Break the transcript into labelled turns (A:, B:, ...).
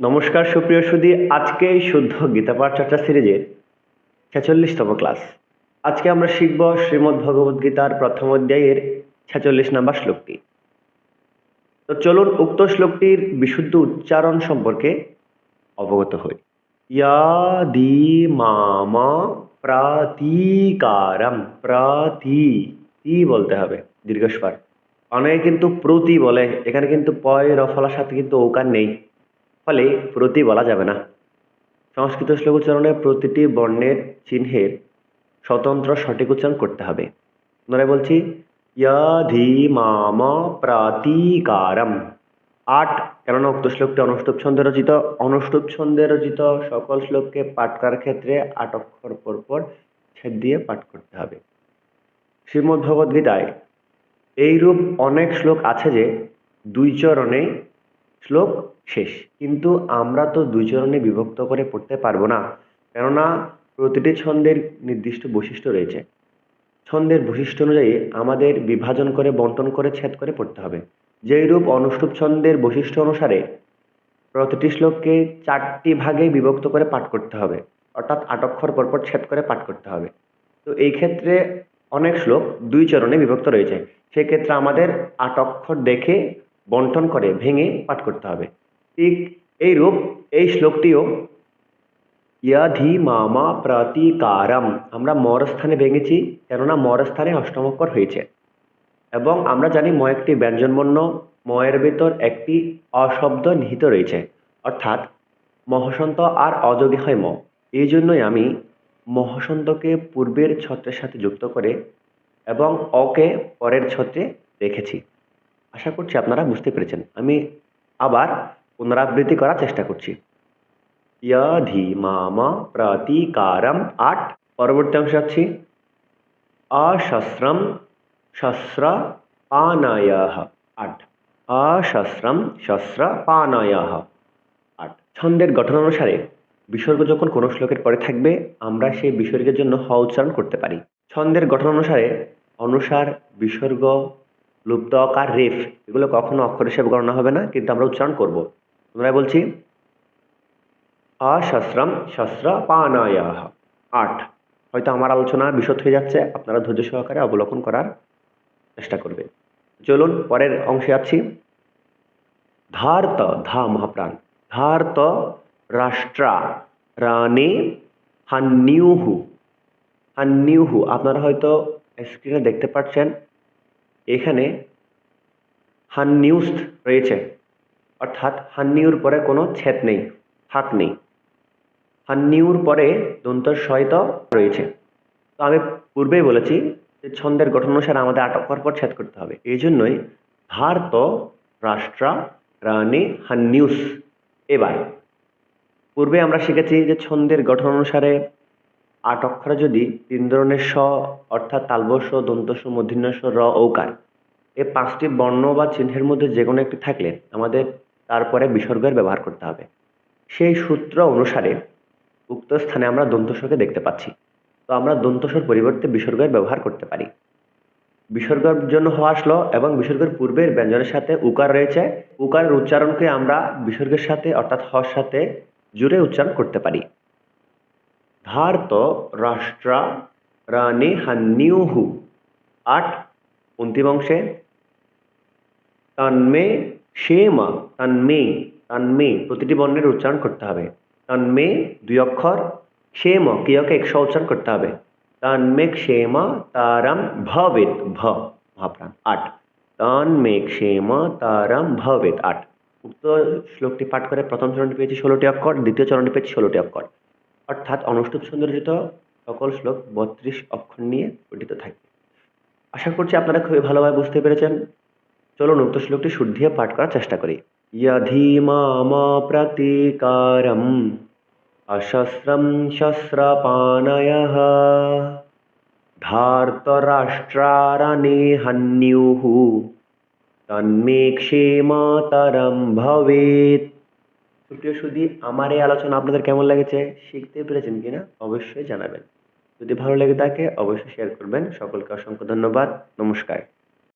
A: নমস্কার সুপ্রিয় সুধী, আজকে শুদ্ধ গীতাপাঠ চর্চা সিরিজের ৪৬তম ক্লাস। আজকে আমরা শিখব শ্রীমদ্ ভগবদ গীতার প্রথম অধ্যায়ের ৪৬ নম্বর শ্লোকটি। তো চলুন উক্ত শ্লোকটির বিশুদ্ধ উচ্চারণ সম্পর্কে অবগত হই। ইয়াদি মামা প্রাতিকারম, প্রাতি তি বলতে হবে দীর্ঘস্বর। অনেকে কিন্তু প্রতি বলে, এখানে কিন্তু পয় রফলার সাথে কিন্তু ওকার নেই, ফলে প্রতি বলা যাবে না। সংস্কৃত শ্লোক উচ্চারণে প্রতিটি বর্ণের চিহ্নের স্বতন্ত্র সঠিক উচ্চারণ করতে হবে। পুনরায় বলছি, ইয়াধি মাম প্রাতিকারম। ৮, কেননা উক্ত শ্লোকটি অনুষ্টুপ ছন্দে রচিত। অনুষ্টুপ ছন্দে রচিত সকল শ্লোককে পাঠ করার ক্ষেত্রে ৮ অক্ষর পরপর ছেদ দিয়ে পাঠ করতে হবে। শ্রীমদ্ ভগবদ গীতায় এইরূপ অনেক শ্লোক আছে যে দুই চরণে শ্লোক শেষ, কিন্তু আমরা তো দুই চরণে বিভক্ত করে পড়তে পারবো না, কেননা প্রতিটি ছন্দের নির্দিষ্ট বৈশিষ্ট্য রয়েছে। ছন্দের বৈশিষ্ট্য অনুযায়ী আমাদের বিভাজন করে, বন্টন করে, ছেদ করে পড়তে হবে। যেইরূপ অনুষ্টুপ ছন্দের বৈশিষ্ট্য অনুসারে প্রতিটি শ্লোককে 4টি ভাগে বিভক্ত করে পাঠ করতে হবে, অর্থাৎ ৮ অক্ষর পরপর ছেদ করে পাঠ করতে হবে। তো এই ক্ষেত্রে অনেক শ্লোক দুই চরণে বিভক্ত রয়েছে, সেক্ষেত্রে আমাদের ৮ অক্ষর দেখে বন্টন করে ভেঙে পাঠ করতে হবে। ঠিক এইরূপ এই শ্লোকটিও ইয়াধি মামা প্রাতিকারম, আমরা মর স্থানে ভেঙেছি, কেননা মর স্থানে অষ্টম অক্ষর হয়েছে, এবং আমরা জানি ম একটি ব্যঞ্জনবর্ণ, ময়ের ভেতর একটি অশব্দ নিহিত রয়েছে, অর্থাৎ মহাসন্ত আর অযোগে হয় ম। এই জন্যই আমি মহাসন্তকে পূর্বের ছত্রের সাথে যুক্ত করে এবং অকে পরের ছত্রে রেখেছি। আশা করছি আপনারা বুঝতে পেরেছেন। আমি আবার পুনরাবৃত্তি করার চেষ্টা করছি। ইয়াধি মামা প্রাতিকারম ৮, পরবর্তী অংশে যাচ্ছি। অশস্রম শস্র পানায়ঃ ৮, অশস্রম শস্র পানায়ঃ ৮। ছন্দের গঠন অনুসারে বিসর্গ যখন কোনো শ্লোকের পরে থাকবে, আমরা সেই বিসর্গের জন্য হ উচ্চারণ করতে পারি। ছন্দের গঠন অনুসারে অনুসার, বিসর্গ, লুপ্ত অকার, রেফ এগুলো কখনো অক্ষর হিসেবে গণনা হবে না, কিন্তু আমরা উচ্চারণ করব। পুনরায় বলছি, অশস্রম শস্র পানায়ঃ ৮। হয়তো আমার আলোচনা বিশদ হয়ে যাচ্ছে, আপনারা ধৈর্য সহকারে অবলোকন করার চেষ্টা করবেন। চলুন পরের অংশে আছি। ধার্ত, ধা মহাপ্রাণ, ধার্ত রাষ্ট্রা রানে হান্নিউহু। হান্নিউহু আপনারা হয়তো স্ক্রিনে দেখতে পাচ্ছেন, এখানে হান্নিউস্ট রয়েছে, অর্থাৎ হান্নিউর পরে কোনো ছেদ নেই, ফাঁক নেই। হান্নিউর পরে দন্ত সহিত রয়েছে। তো আমি পূর্বেই বলেছি যে ছন্দের গঠন অনুসারে আমাদের ৮ অক্ষর পর ছেদ করতে হবে। এই জন্যই ধার্ত রাষ্ট্রা রানে হান্নিউস। এবার পূর্বে আমরা শিখেছি যে ছন্দের গঠন অনুসারে ৮ অক্ষরে যদি ৩ ধরনের স, অর্থাৎ তালব্য স, দন্ত স, মূর্ধন্য স, র, ঔকার, এই 5টি বর্ণ বা চিহ্নের মধ্যে যে কোনো একটি থাকলে আমাদের তারপরে বিসর্গের ব্যবহার করতে হবে। সেই সূত্র অনুসারে উক্ত স্থানে আমরা দন্তস্বকে দেখতে পাচ্ছি। তো আমরা দন্তস্বর পরিবর্তে বিসর্গের ব্যবহার করতে পারি। বিসর্গের জন্য হ আসলো এবং বিসর্গের পূর্বের ব্যঞ্জনের সাথে উকার রয়েছে, উকারের উচ্চারণকে আমরা বিসর্গের সাথে অর্থাৎ হর সাথে জুড়ে উচ্চারণ করতে পারি। ধার্ত রাষ্ট্রা রানে হান্নিউহু ৮, অন্তিম অংশে তন্মে ক্ষেম, তন্মে, তন্মে প্রতিটি বর্ণের উচ্চারণ করতে হবে। তন্মে ২ অক্ষর, ক্ষেম কিয়কে ১০০ উচ্চারণ করতে হবে। তন্মে ক্ষেম তারম ভবেত, ভ মহাপ্রাণ ৮, তন্মে ক্ষেম তারম ভবেত ৮। উক্ত শ্লোকটি পাঠ করে প্রথম চরণটি পেয়েছি ১৬টি অক্ষর, দ্বিতীয় চরণটি পেয়েছি ১৬টি অক্ষর, অর্থাৎ অনুষ্টুপ ছন্দে রচিত সকল শ্লোক ৩২ অক্ষর নিয়ে গঠিত থাকে। আশা করছি আপনারা খুবই ভালোভাবে বুঝতে পেরেছেন। চলুন উক্ত শ্লোকটি শুদ্ধিয়ে পাঠ করার চেষ্টা করি। ইয়াধি মাম প্রতিকারম অশস্রম শস্রপাণয়ঃ ধার্তরাষ্ট্রারণে হান্নিউহু তন্মে ক্ষেমতরম ভবেৎ। সুপ্রিয় সুধী, আমার এই আলোচনা আপনাদের কেমন লেগেছে, শিখতে পেরেছেন কিনা অবশ্যই জানাবেন। যদি ভালো লেগে থাকে অবশ্যই শেয়ার করবেন। সকলকে অসংখ্য ধন্যবাদ। নমস্কার।